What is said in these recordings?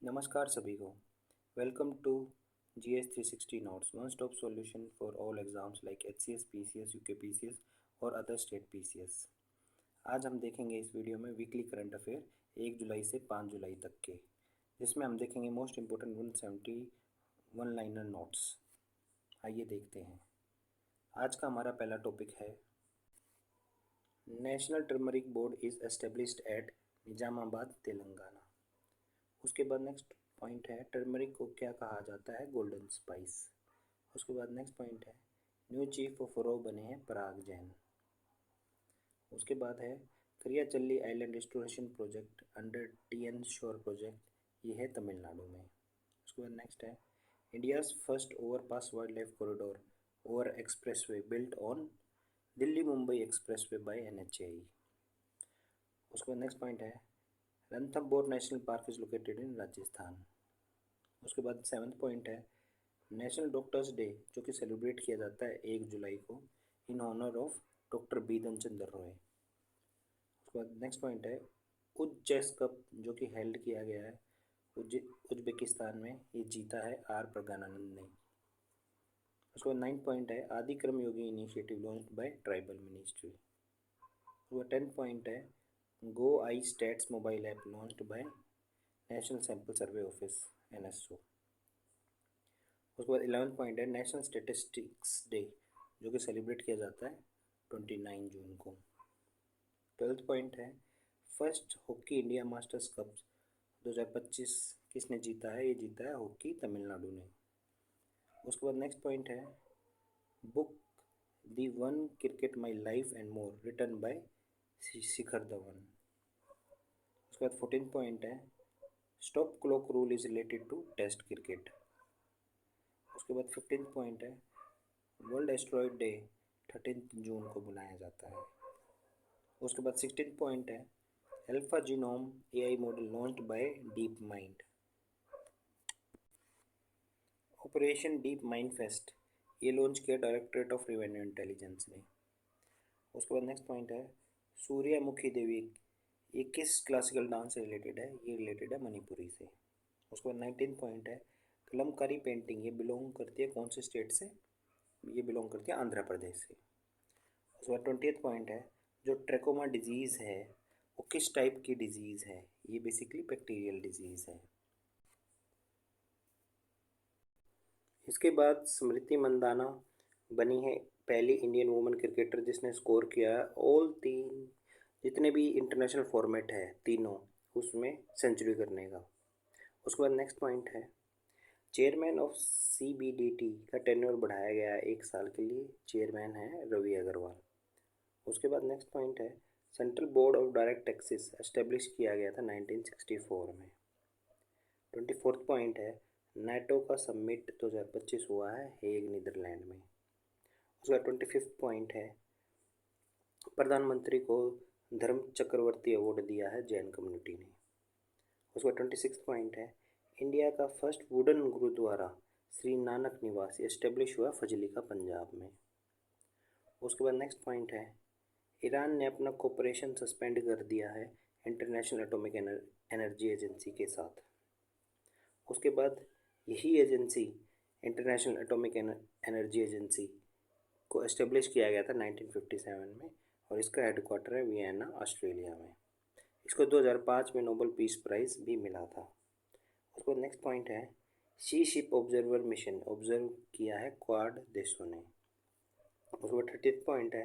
नमस्कार सभी को। Welcome to GS 360 notes, one stop solution for all exams like HCS, PCS, UK PCS और other state PCS। आज हम देखेंगे इस वीडियो में वीकली करंट अफेयर 1 जुलाई से 5 जुलाई तक के, जिसमें हम देखेंगे most important 170 one liner notes. आइए देखते हैं। आज का हमारा पहला टॉपिक है national turmeric board is established at Nizamabad, Telangana. उसके बाद नेक्स्ट पॉइंट है टर्मरिक को क्या कहा जाता है, गोल्डन स्पाइस। उसके बाद नेक्स्ट पॉइंट है न्यू चीफ ऑफ रो बने हैं पराग जैन। उसके बाद है Kariyachalli island restoration project under TN shore project, ये है तमिलनाडु में। उसके बाद नेक्स्ट है India's first overpass wildlife corridor over expressway built on Delhi Mumbai expressway by NHAI। उसके बाद नेक्स्ट पॉइंट है Ranthambore national park is located in Rajasthan. उसके बाद 7th पॉइंट है नेशनल डॉक्टर्स डे, जो कि सेलिब्रेट किया जाता है 1 जुलाई को इन ऑनर ऑफ डॉक्टर बीदन चंद्र रॉय। उसके बाद नेक्स्ट पॉइंट है उज चेस कप, जो कि हेल्ड किया गया है उज्बेकिस्तान में, ये जीता है R प्रज्ञानंद ने। उसके बाद 9th पॉइंट है Adi Karmayogi initiative launched by tribal ministry. उसके बाद 10th पॉइंट है go I stats mobile app launched by national sample survey office NSO। उसके बाद 11th पॉइंट है नेशनल स्टेटिस्टिक्स डे, जो कि सेलिब्रेट किया जाता है 29 जून को। 12th पॉइंट है first hockey India masters cup 2025 किसने जीता है, ये जीता है हॉकी तमिलनाडु ने। उसके बाद नेक्स्ट पॉइंट है book the one cricket my life and more written by Shikhar Dhawan. उसके बाद 14th पॉइंट है stop clock rule is related to test cricket. उसके बाद 15th पॉइंट है वर्ल्ड एस्ट्रॉयड डे 13 जून को मनाया जाता है। उसके बाद 16th पॉइंट है alpha genome AI model launched by deep mind. Operation deep mind fest ये लॉन्च किया डायरेक्टरेट ऑफ रेवेन्यू इंटेलिजेंस ने। उसके बाद नेक्स्ट पॉइंट है सूर्यमुखी देवी, ये किस क्लासिकल डांस से रिलेटेड है, ये रिलेटेड है मणिपुरी से। उसके बाद 19th पॉइंट है कलमकारी पेंटिंग, ये बिलोंग करती है कौन से स्टेट से, ये बिलोंग करती है आंध्र प्रदेश से। उसके बाद 20th पॉइंट है जो ट्रैकोमा डिजीज़ है वो किस टाइप की डिजीज़ है, ये बेसिकली बैक्टीरियल डिजीज़ है। इसके बाद स्मृति मंदाना बनी है पहली इंडियन वुमेन क्रिकेटर जिसने स्कोर किया है ऑल 3 जितने भी इंटरनेशनल फॉर्मेट है तीनों उसमें सेंचुरी करने का। उसके बाद नेक्स्ट पॉइंट है चेयरमैन ऑफ CBDT का टेन्योर बढ़ाया गया है 1 साल के लिए, चेयरमैन है रवि अग्रवाल। उसके बाद नेक्स्ट पॉइंट है central board of direct taxes establish किया गया था 1964 में। 24th पॉइंट है नाटो का समिट 2025 हुआ है हेग नीदरलैंड में। उसका 25th पॉइंट है प्रधानमंत्री को धर्म चक्रवर्ती अवार्ड दिया है जैन कम्युनिटी ने। उसका 26th पॉइंट है इंडिया का फर्स्ट वुडन गुरुद्वारा श्री नानक निवास एस्टेब्लिश हुआ फजलिका पंजाब में। उसके बाद नेक्स्ट पॉइंट है ईरान ने अपना कोऑपरेशन सस्पेंड कर दिया है इंटरनेशनल एटॉमिक एनर्जी एजेंसी के साथ। उसके बाद यही agency international atomic energy agency को एस्टेब्लिश किया गया था 1957 में और इसका हेडक्वार्टर है वियना, ऑस्ट्रेलिया में। इसको 2005 में नोबेल पीस प्राइज़ भी मिला था। उसके बाद नेक्स्ट पॉइंट है सी शिप ऑब्जर्वर मिशन ऑब्जर्व किया है क्वाड देशों ने। उसके बाद 30th पॉइंट है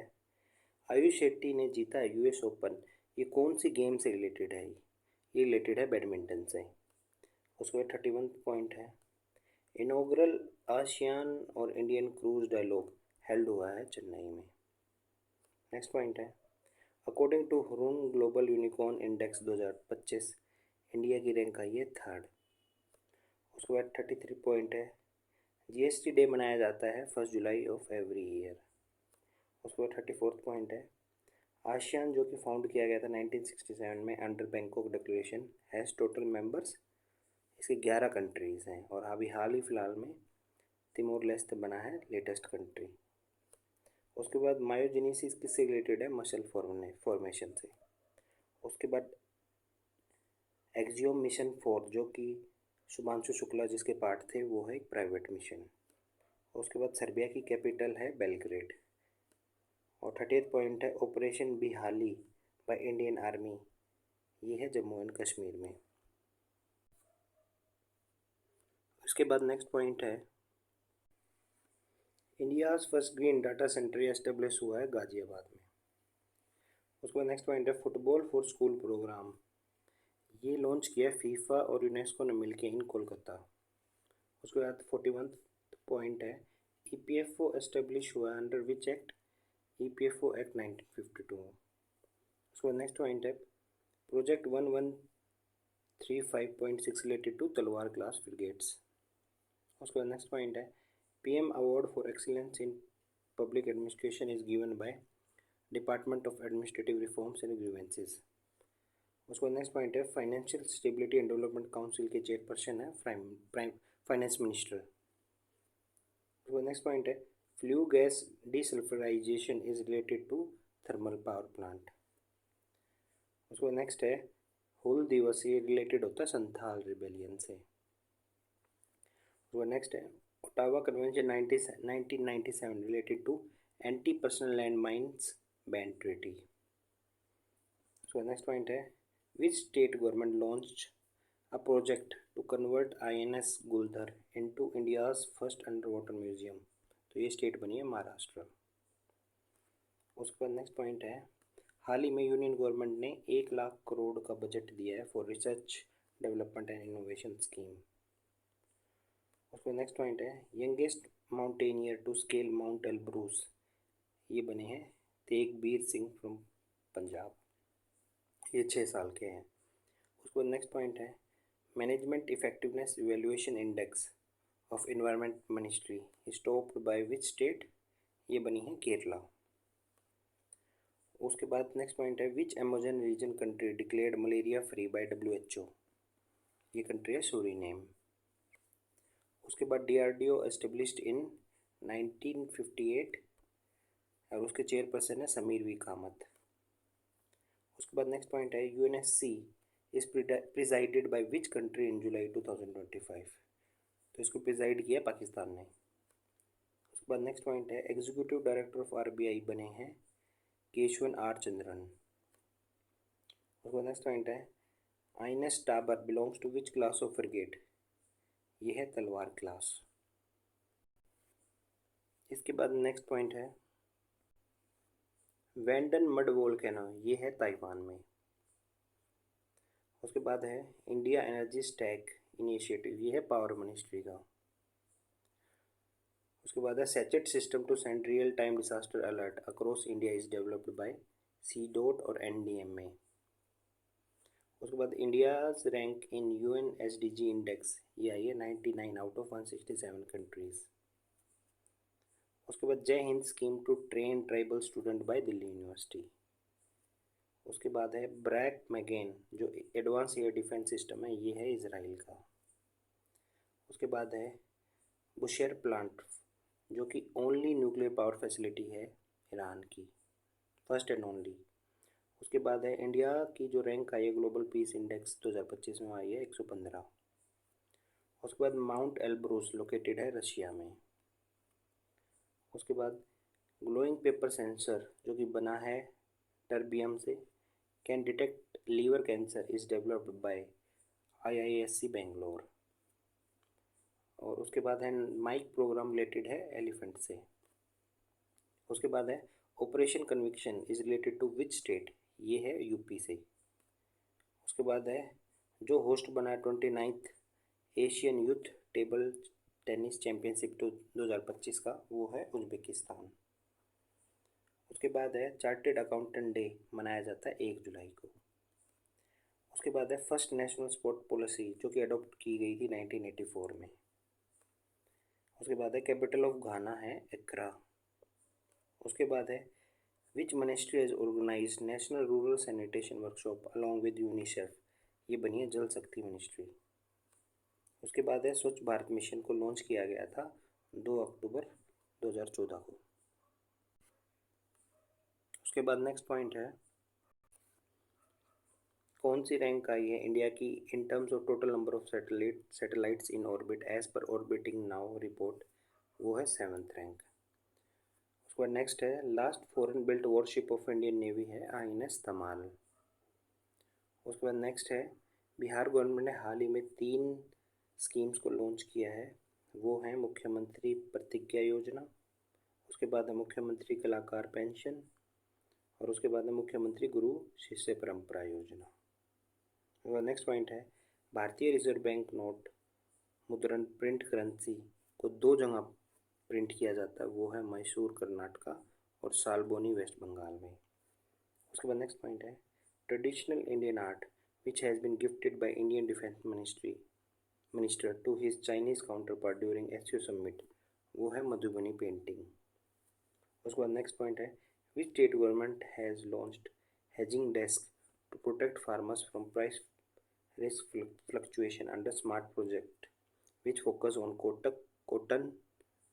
आयुष शेट्टी ने जीता है US ओपन, ये कौन सी गेम से रिलेटेड है, ये रिलेटेड है बैडमिंटन से। उसके बाद 31 पॉइंट है इनॉग्रल आसियान और इंडियन क्रूज डायलॉग हेल्ड हुआ है चेन्नई में। नेक्स्ट पॉइंट है according to Hurun global unicorn index 2025 India की रैंक आई है 3rd। उसके बाद 33 पॉइंट है GST डे मनाया जाता है 1 जुलाई ऑफ एवरी ईयर। उसके बाद 34th पॉइंट है आसियान जो कि फाउंड किया गया था 1967 में under Bangkok declaration has total members, इसके 11 कंट्रीज़ हैं और अभी हाल ही फ़िलहाल में तिमोर लेस्ते बना है लेटेस्ट कंट्री। उसके बाद मायोजेनेसिस किससे रिलेटेड है, मसल फॉर्मेशन से। उसके बाद एक्सियोम मिशन 4 जो कि शुभांशु शुक्ला जिसके पार्ट थे वो है एक प्राइवेट मिशन। उसके बाद सर्बिया की कैपिटल है बेलग्रेड। और 30th पॉइंट है ऑपरेशन बिहाली बाय इंडियन आर्मी, ये है जम्मू एंड कश्मीर में। उसके बाद नेक्स्ट पॉइंट है India's first green data centre establish हुआ है गाजियाबाद में। उसके बाद नेक्स्ट पॉइंट है फुटबॉल फॉर स्कूल प्रोग्राम, ये लॉन्च किया फीफा और यूनेस्को ने मिलकर इन कोलकाता। उसके बाद 41 पॉइंट है ईपीएफओ एस्टेब्लिश हुआ under which act, EPFO act 1952। उसके बाद नेक्स्ट पॉइंट है project 1135.6 related to Talwar class frigates. उसके बाद नेक्स्ट पॉइंट है PM award for excellence in public administration is given by department of administrative reforms and grievances. उसके बाद next point है financial stability and development council के chairperson है prime finance minister. उसके बाद नेक्स्ट पॉइंट है flue gas desulphurisation is related to thermal power plant. उसके बाद नेक्स्ट है हुल दिवस, ये रिलेटेड होता है संथाल रिबेलियन से। उसके बाद नेक्स्ट है Ottawa convention 1997 related to anti personnel land mines ban treaty. उसके बाद नेक्स्ट पॉइंट है which state government launched a project to convert INS Guldar into India's first underwater museum, तो ये स्टेट बनी है महाराष्ट्र। उसके बाद नेक्स्ट पॉइंट है हाल ही में यूनियन गवर्नमेंट ने 1 लाख करोड़ का बजट दिया है for research development and innovation scheme. उसके बाद नेक्स्ट पॉइंट है youngest mountaineer to scale Mount Elbrus, ये बने हैं तेगबीर सिंह फ्रॉम पंजाब, ये 6 साल के हैं। उसके बाद नेक्स्ट पॉइंट है management effectiveness evaluation index of environment ministry stopped by which state, ये बनी है केरला। उसके बाद नेक्स्ट पॉइंट है which Amazon region country declared malaria free by WHO, ये कंट्री है सूरीनेम। उसके बाद DRDO एस्टेब्लिश्ड इन 1958 और उसके चेयरपर्सन है समीर वी कामत। उसके बाद नेक्स्ट पॉइंट है UNSC is presided by which country in July 2025, तो इसको प्रिजाइड किया पाकिस्तान ने। उसके बाद नेक्स्ट पॉइंट है एग्जीक्यूटिव डायरेक्टर ऑफ RBI बने हैं केशवन आर चंद्रन। उसके बाद नेक्स्ट पॉइंट है INS Tabar belongs to which class of frigate, ये है तलवार क्लास। इसके बाद नेक्स्ट पॉइंट है वेंडन मड वोल्केनो, ये है ताइवान में। उसके बाद है इंडिया एनर्जी स्टैक इनिशिएटिव, ये है पावर मिनिस्ट्री का। उसके बाद है sachet system to send real time disaster alert across India is developed by CDOT और NDMA। उसके बाद India's rank in UN SDG index, ये आई है 99 आउट ऑफ 167 कंट्रीज। उसके बाद Jai Hind scheme to train tribal student by Delhi university. उसके बाद है ब्रैक मैगेन जो एडवांस एयर डिफेंस सिस्टम है, ये है इजराइल का। उसके बाद है बुशेर प्लांट जो कि ओनली न्यूक्लियर पावर फैसिलिटी है ईरान की, फर्स्ट एंड ओनली। उसके बाद है इंडिया की जो रैंक आई है ग्लोबल पीस इंडेक्स 2025 में आई है 115। उसके बाद माउंट एल्ब्रूस लोकेटेड है रशिया में। उसके बाद ग्लोइंग पेपर सेंसर जो कि बना है टर्बियम से can detect liver cancer is developed by IISc Bangalore. और उसके बाद है माइक प्रोग्राम रिलेटेड है एलिफेंट से। उसके बाद है operation conviction is related to which state, ये है यूपी से। उसके बाद है जो होस्ट बना है 29th Asian youth table tennis championship 2025 का, वो है उज्बेकिस्तान। उसके बाद है चार्टेड अकाउंटेंट डे मनाया जाता है 1 जुलाई को। उसके बाद है फर्स्ट नेशनल स्पोर्ट पॉलिसी जो कि अडॉप्ट की गई थी 1984 में। उसके बाद है कैपिटल ऑफ घाना है एक्रा। उसके बाद है which ministry has organised national rural sanitation workshop along with UNICEF, ये बनी है जल शक्ति मिनिस्ट्री। उसके बाद है स्वच्छ भारत मिशन को लॉन्च किया गया था 2 अक्टूबर 2014 को। उसके बाद नेक्स्ट पॉइंट है कौन सी रैंक आई है इंडिया की in terms of total number of satellites in orbit as per orbiting now report? वो है 7th रैंक। उसके बाद नेक्स्ट है last foreign built warship of Indian navy है INS धमाल। उसके बाद नेक्स्ट है बिहार गवर्नमेंट ने हाल ही में 3 स्कीम्स को लॉन्च किया है, वो हैं मुख्यमंत्री प्रतिज्ञा योजना, उसके बाद है मुख्यमंत्री कलाकार पेंशन और उसके बाद है मुख्यमंत्री गुरु शिष्य परंपरा योजना। नेक्स्ट पॉइंट है भारतीय रिजर्व बैंक नोट मुद्रण प्रिंट करेंसी को 2 जगह प्रिंट किया जाता है, वो है मैसूर कर्नाटका और सालबोनी वेस्ट बंगाल में। उसके बाद नेक्स्ट पॉइंट है traditional Indian art which has been gifted by Indian defence minister to his Chinese counterpart during SCO summit, वो है मधुबनी पेंटिंग। उसके बाद नेक्स्ट पॉइंट है which state government has launched hedging desk to protect farmers from price risk fluctuation under SMART project which focus on cotton,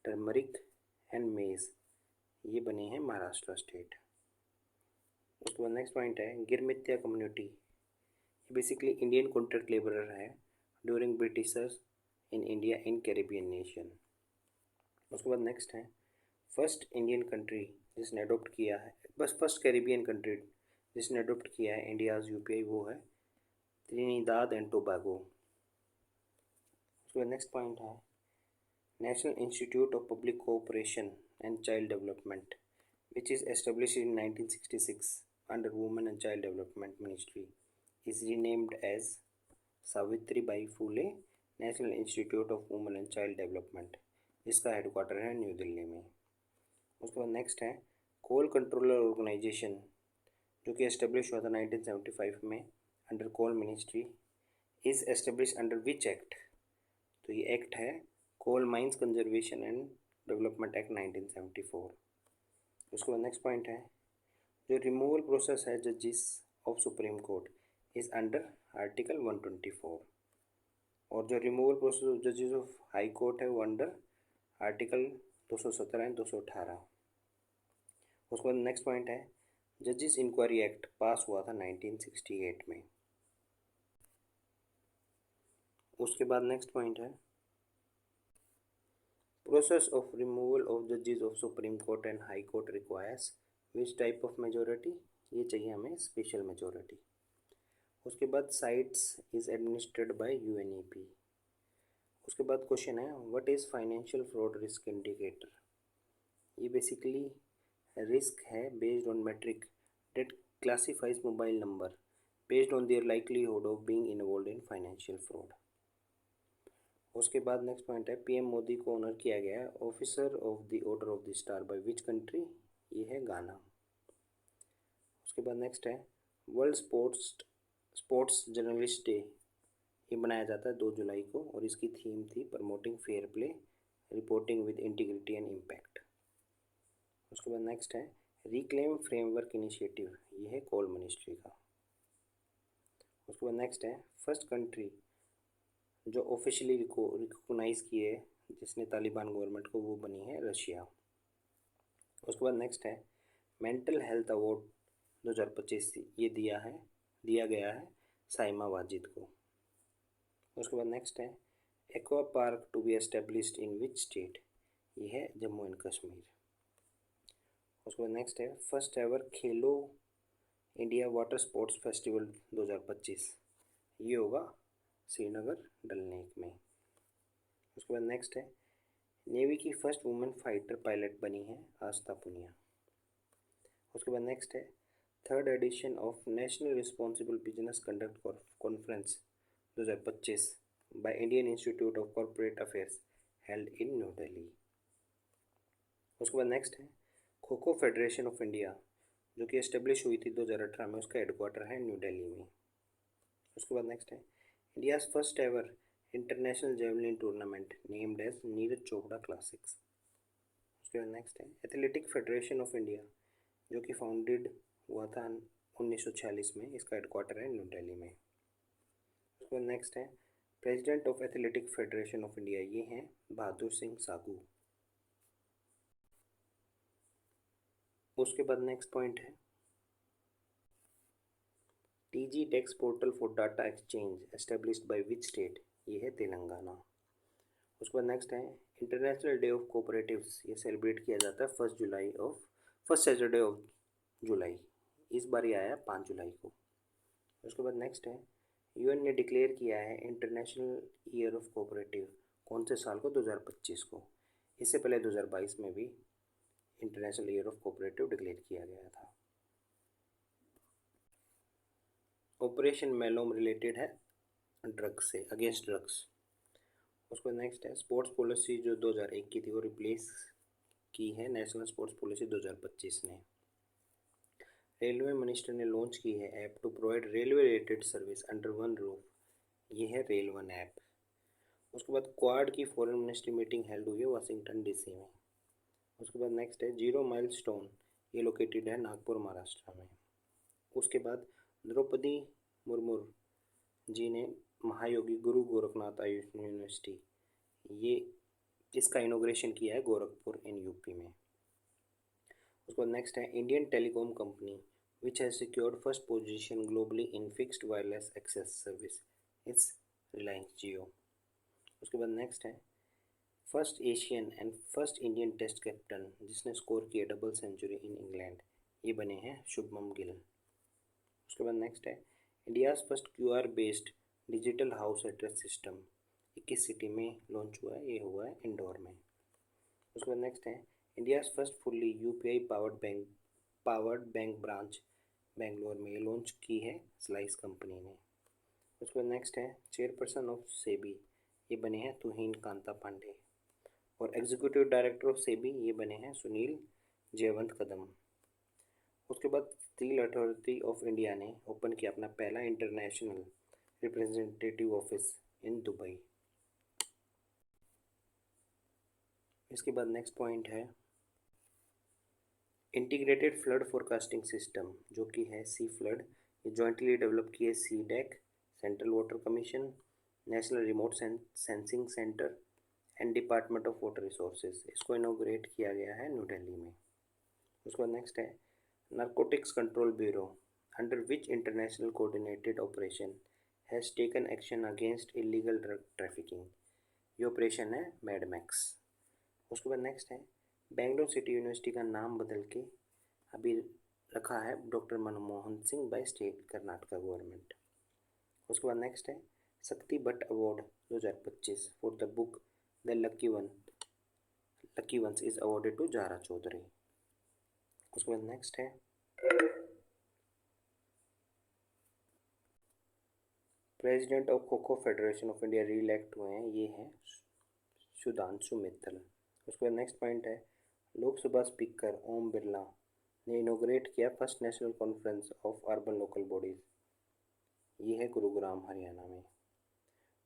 turmeric and maize। ये बने हैं Maharashtra state. उसके बाद नेक्स्ट पॉइंट है Girmitiya community, basically Indian contract labourer है during britishers in India in Caribbean nation. उसके बाद next है फर्स्ट इंडियन कंट्री जिसने अडोप्ट किया है, बस फर्स्ट कैरिबियन कंट्री जिसने अडोप्ट किया है इंडियाज़ UPI, वो है त्रिनिदाद एंड टोबैगो। उसके बाद नेक्स्ट पॉइंट है national institute of public cooperation and child development which is established in 1966 under women and child development ministry is renamed as Savitri Bai Phule national institute of women and child development, जिसका headquarter है new Delhi में। उसके बाद next है कोल controller organisation जो कि establish हुआ था 1975 में under coal ministry is establish under which act? तो ये एक्ट है coal mines conservation and development act 1974। उसके बाद नेक्स्ट पॉइंट है जो रिमूवल प्रोसेस है जजेस of supreme court is under article 124 और जो रिमूवल प्रोसेस ऑफ जजेस ऑफ हाई कोर्ट है वो अंडर आर्टिकल 217 एंड 218। उसके बाद नेक्स्ट पॉइंट है जजेस इंक्वायरी एक्ट पास हुआ था 1968 में। उसके बाद नेक्स्ट पॉइंट है प्रोसेस ऑफ रिमूवल ऑफ जजेस of supreme court and high court requires which type of majority? ये चाहिए हमें स्पेशल मेजोरिटी। उसके बाद sites is administered by UNEP। उसके बाद क्वेश्चन है what is financial fraud risk indicator? ये बेसिकली रिस्क है based on metric that classifies mobile number based on their likelihood of being involved in financial fraud। उसके बाद next point है PM Modi को honour किया गया है officer of the order of the star by which country? ये है गाना। उसके बाद नेक्स्ट है वर्ल्ड स्पोर्ट्स जर्नलिस्ट डे, ये बनाया जाता है 2 जुलाई को और इसकी थीम थी promoting fair play reporting with integrity and impact. उसके बाद नेक्स्ट है रिक्लेम फ्रेमवर्क इनिशिएटिव, ये है कोल मिनिस्ट्री का। उसके बाद नेक्स्ट है फर्स्ट कंट्री जो ऑफिशियली रिकॉग्नाइज किए जिसने तालिबान गवर्नमेंट को, वो बनी है रशिया। उसके बाद नेक्स्ट है मेंटल हेल्थ अवार्ड 2025 ये दिया गया है साइमा वाजिद को। उसके बाद नेक्स्ट है aqua park to be established in which state? ये है जम्मू एंड कश्मीर। उसके बाद नेक्स्ट है first ever Khelo India water sports festival 2025, ये होगा श्रीनगर डल लेक में। उसके बाद नेक्स्ट है नेवी की फर्स्ट वुमेन फाइटर पायलट बनी है आस्था पुनिया। उसके बाद नेक्स्ट है 3rd edition of national responsible business conduct conference 2025 by Indian institute of corporate affairs held in new Delhi. उसके बाद नेक्स्ट है kho kho federation of India जो कि एस्टेब्लिश हुई थी 2018 में, उसका हेडक्वार्टर है न्यू दिल्ली में। उसके बाद नेक्स्ट है India's first ever international javelin tournament named as Neeraj Chopra classics. उसके बाद नेक्स्ट है एथलेटिक फेडरेशन ऑफ इंडिया जो कि फाउंडेड हुआ था 1946 में, इसका हेडक्वार्टर है न्यू दिल्ली में। उसके बाद नेक्स्ट है president of athletic federation of India, ये हैं बहादुर सिंह सागू। उसके बाद नेक्स्ट पॉइंट है TG tax portal for data exchange established by which state? ये है तेलंगाना। उसके बाद नेक्स्ट है इंटरनेशनल डे ऑफ कोऑपरेटिव्स, ये सेलिब्रेट किया जाता है फर्स्ट सैटरडे ऑफ जुलाई। इस बार ये आया 5 जुलाई को। उसके बाद नेक्स्ट है यूएन ने डिक्लेयर किया है इंटरनेशनल ईयर ऑफ कोऑपरेटिव कौन से साल को? 2025 को। इससे पहले 2022 में भी international year of cooperative declare किया गया था। ऑपरेशन मैलोम रिलेटेड है ड्रग्स से, अगेंस्ट ड्रग्स। उसके बाद नेक्स्ट है स्पोर्ट्स पॉलिसी जो 2001 की थी वो रिप्लेस की है नेशनल स्पोर्ट्स पॉलिसी 2025 ने। रेलवे मिनिस्टर ने लॉन्च की है app to provide railway related service under one roof, ये है रेल वन ऐप। उसके बाद क्वाड की फॉरेन मिनिस्ट्री मीटिंग हेल्ड हुई है वाशिंगटन डीसी में। उसके बाद नेक्स्ट है 0 माइल स्टोन, ये लोकेटेड है नागपुर महाराष्ट्र में। उसके बाद द्रौपदी मुर्मू जी ने महायोगी गुरु गोरखनाथ आयुष यूनिवर्सिटी, ये इसका इनोग्रेशन किया है गोरखपुर इन यूपी में। उसके बाद नेक्स्ट है Indian telecom company which has secured first position globally in fixed wireless access service, it's Reliance Jio. उसके बाद नेक्स्ट है first Asian and first Indian test captain जिसने स्कोर किया डबल सेंचुरी इन इंग्लैंड, ये बने हैं शुभमन गिल। उसके बाद नेक्स्ट है India's first QR based digital house address system 21 city में लॉन्च हुआ है, ये हुआ है इंदौर में। उसके बाद नेक्स्ट है India's first fully UPI powered bank branch Bangalore में, ये लॉन्च की है स्लाइस कंपनी ने। उसके बाद नेक्स्ट है चेयरपर्सन ऑफ सेबी, ये बने हैं तुहिन कांता पांडे। और एग्जीक्यूटिव डायरेक्टर ऑफ सेबी ये बने हैं सुनील जयवंत कदम। उसके बाद स्टील अथॉरिटी ऑफ इंडिया ने ओपन किया अपना पहला international representative office in Dubai. इसके बाद नेक्स्ट पॉइंट है इंटीग्रेटेड फ्लड फोरकास्टिंग सिस्टम जो कि है सी फ्लड, ये जॉइंटली डेवलप किए CDEC, central water commission, national remote sensing centre and department of water resources, इसको इनोग्रेट किया गया है न्यू दिल्ली में। उसके बाद नेक्स्ट है narcotics control bureau under which international coordinated operation has taken action against illegal drug trafficking, ये ऑपरेशन है मैडमैक्स। उसके बाद नेक्स्ट है बेंगलोर सिटी यूनिवर्सिटी का नाम बदल के अभी रखा है doctor Manmohan Singh by state Karnataka government. उसके बाद नेक्स्ट है Shakti Bhatt award 2025 for the book the lucky ones is awarded to Zara Chaudhary. उसके बाद नेक्स्ट है president of kho kho federation of India री-इलेक्ट हुए हैं, ये हैं सुधांशु मित्तल। उसके बाद नेक्स्ट पॉइंट है लोकसभा स्पीकर ओम बिरला ने इनोग्रेट किया first national conference of urban local bodies, ये है गुरुग्राम हरियाणा में।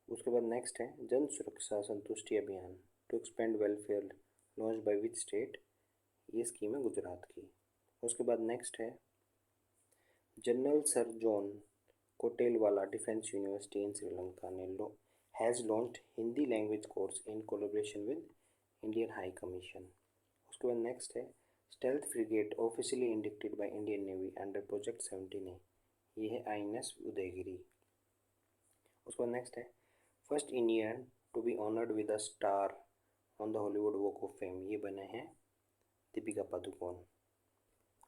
उसके बाद नेक्स्ट है जन Suraksha Santushti Abhiyan to expand welfare launch by which state, ये स्कीम है गुजरात की। उसके बाद नेक्स्ट है general sir John Kotelawala defence university in Sri Lanka ने has launched Hindi language course in collaboration with Indian high commission. उसके बाद नेक्स्ट है stealth frigate officially inducted by Indian navy under project 17A, ये है INS उदयगिरी। उसके बाद नेक्स्ट है first Indian to be honoured with a star on the Hollywood walk of fame, ये बने हैं दीपिका पादुकोण।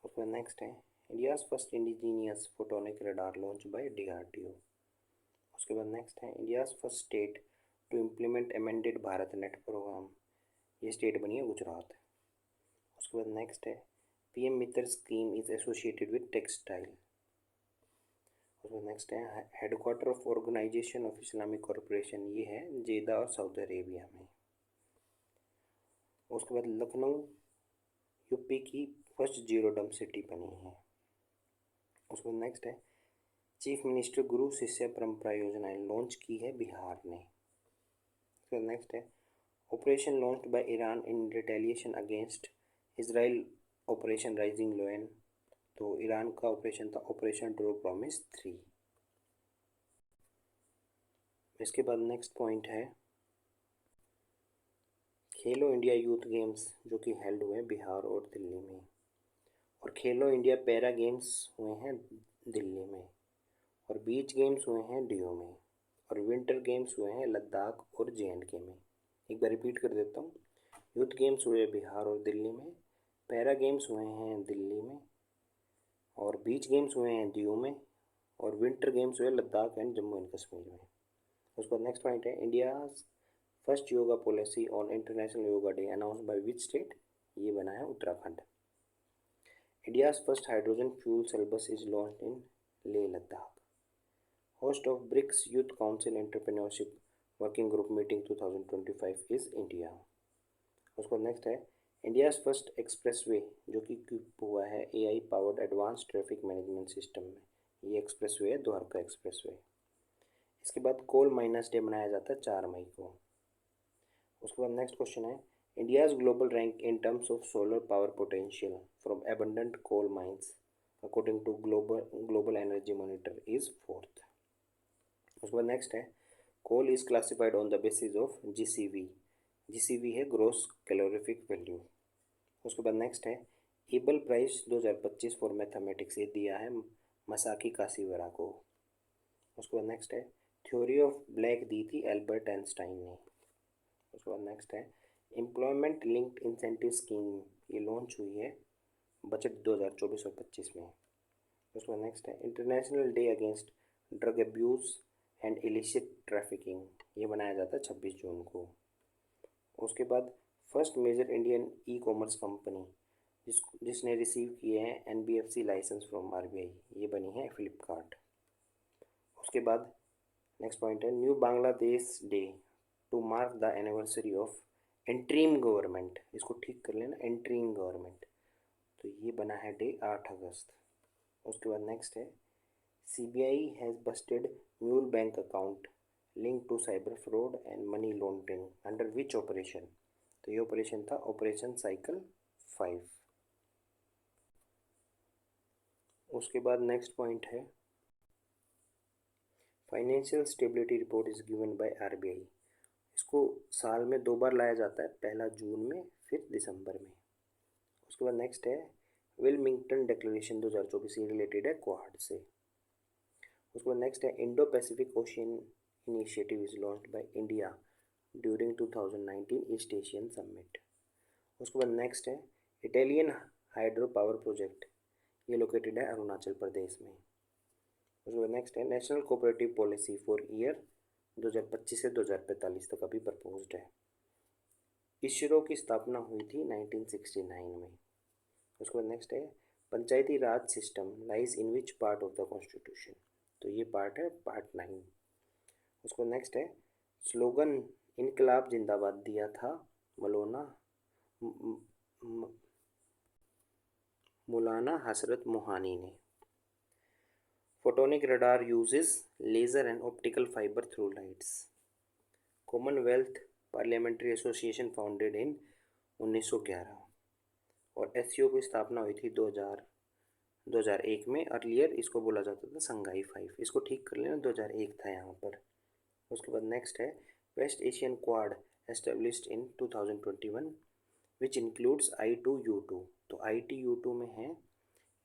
उसके बाद नेक्स्ट है India's first indigenous photonic radar launch by DRDO। उसके बाद नेक्स्ट है India's first state to implement amended Bharat net program, ये स्टेट बनी है गुजरात। उसके बाद नेक्स्ट है PM Mitra scheme is associated with textile. उसके बाद नेक्स्ट है headquarter of organisation of Islamic corporation, ये है जेदा और सऊदी अरेबिया में। उसके बाद लखनऊ यूपी की फर्स्ट जीरो डंप सिटी बनी है। उसके बाद नेक्स्ट है चीफ मिनिस्टर गुरु शिष्य परंपरा योजना लॉन्च की है बिहार ने। उसके बाद नेक्स्ट है operation launched by Iran in retaliation against Israel operation rising lion, तो ईरान का ऑपरेशन था ऑपरेशन ट्रू प्रॉमिस 3। इसके बाद नेक्स्ट पॉइंट है खेलो इंडिया यूथ गेम्स जो कि हेल्ड हुए बिहार और दिल्ली में, और खेलो इंडिया पैरा गेम्स हुए हैं दिल्ली में। और बीच गेम्स हुए हैं डीयू में, और विंटर गेम्स हुए हैं लद्दाख और JNK में। एक बार रिपीट कर देता हूँ। यूथ गेम्स हुए बिहार और दिल्ली में, पैरा गेम्स हुए हैं दिल्ली में, और बीच गेम्स हुए हैं दीव में, और विंटर गेम्स हुए लद्दाख एंड जम्मू एंड कश्मीर में। उसके बाद नेक्स्ट पॉइंट है, India first yoga policy on international yoga day announce by which state? ये बना है Uttarakhand. India's first hydrogen fuel cell bus is launch in Leh Ladakh. Host of BRICS youth council entrepreneurship working group meeting 2025 is India. उसको next है, India's first expressway जो कि equip हुआ है AI powered advance traffic management system में। ये expressway है Dwarka expressway. इसके बाद कोल माइनस डे मनाया जाता है 4 मई को। उसके बाद नेक्स्ट क्वेश्चन है, India's global rank in terms of solar power potential from abundant coal mines according to global energy monitor is 4th। उसके बाद नेक्स्ट है, coal is classified on the basis of GCV। GCV है gross calorific value. उसके बाद next है, evil prize 2025 for mathematics ये दिया है मसाकी काशीवरा को। उसके बाद नेक्स्ट है, थ्योरी ऑफ ब्लैक दी थी एल्बर्ट आइंस्टाइन ने। उसके बाद नेक्स्ट है, एम्प्लॉयमेंट लिंक्ड इंसेंटिव स्कीम ये लॉन्च हुई है बजट 2024 और 25 में। उसके बाद नेक्स्ट है, international day against drug abuse and illicit trafficking ये मनाया जाता है 26 जून को। उसके बाद first major Indian e-commerce company जिसने रिसीव किए हैं NBFC लाइसेंस फ्रॉम RBI ये बनी है फ्लिपकार्ट। उसके बाद नेक्स्ट पॉइंट है, new Bangladesh day to mark the anniversary of interim government. इसको ठीक कर लेना, एंट्रीम गवर्नमेंट। तो ये बना है डे 8 अगस्त। उसके बाद नेक्स्ट है, CBI has busted mule bank account link to cyber fraud and money laundering under which operation? तो ये ऑपरेशन था ऑपरेशन साइकिल 5। उसके बाद नेक्स्ट पॉइंट है, financial stability report is given by RBI। इसको साल में 2 बार लाया जाता है, पहला जून में फिर दिसंबर में। उसके बाद नेक्स्ट है, विलमिंगटन डिक्लेरेशन 2024 ये रिलेटेड है क्वाड से। उसके बाद नेक्स्ट है, Indo Pacific ocean initiative is launched by India during 2019 east Asian summit. उसके बाद नेक्स्ट है, इटालियन हाइड्रो पावर प्रोजेक्ट ये लोकेटेड है अरुणाचल प्रदेश में। उसके बाद नेक्स्ट है, national cooperative policy for year 2025 से 2045 तक अभी प्रपोज्ड है। इसरो की स्थापना हुई थी 1969 में। उसके बाद नेक्स्ट है, Panchayati Raj system lies in which part of the constitution? तो ये पार्ट है पार्ट 9। उसको नेक्स्ट है, स्लोगन इनकलाब जिंदाबाद दिया था मौलाना हसरत मोहानी ने। Photonic radar uses laser and optical fibre through lights. Commonwealth parliamentary association founded in 1911। और SCO की स्थापना हुई थी 2001 में। अर्लियर इसको बोला जाता था संघाई 5। इसको ठीक कर लेना, 2001 था यहाँ पर। उसके बाद नेक्स्ट है, west Asian quad established in 2021 which includes I2U2। तो I2U2 में है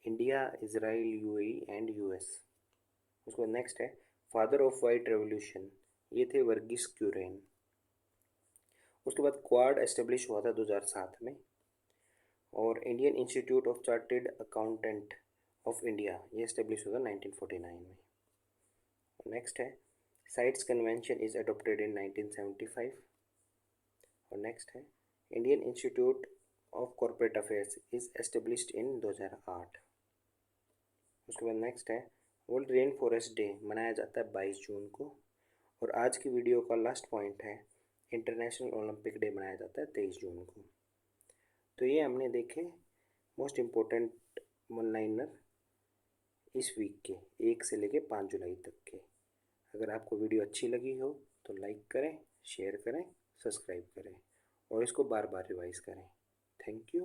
India, Israel, UAE and US। उसके बाद नेक्स्ट है, फादर ऑफ वाइट रेवोल्यूशन ये थे वर्गीस क्यूरेन। उसके बाद क्वाड एस्टेब्लिश हुआ था 2007 में। और Indian institute of chartered accountant of India ये एस्टेब्लिश हुआ 1949 में। नेक्स्ट है, साइट्स कन्वेंशन इज अडोप्टेड इन 1975। और नेक्स्ट है, Indian institute of corporate affairs is established in 2008। उसके बाद नेक्स्ट है, वर्ल्ड रेन फॉरेस्ट डे मनाया जाता है 22 जून को। और आज की वीडियो का लास्ट पॉइंट है, इंटरनेशनल ओलंपिक डे मनाया जाता है 23 जून को। तो ये हमने देखे मोस्ट इम्पोर्टेंट वन लाइनर इस वीक के 1 से लेके 5 जुलाई तक के। अगर आपको वीडियो अच्छी लगी हो तो लाइक करें, शेयर करें, सब्सक्राइब करें और इसको बार बार रिवाइज करें। Thank you.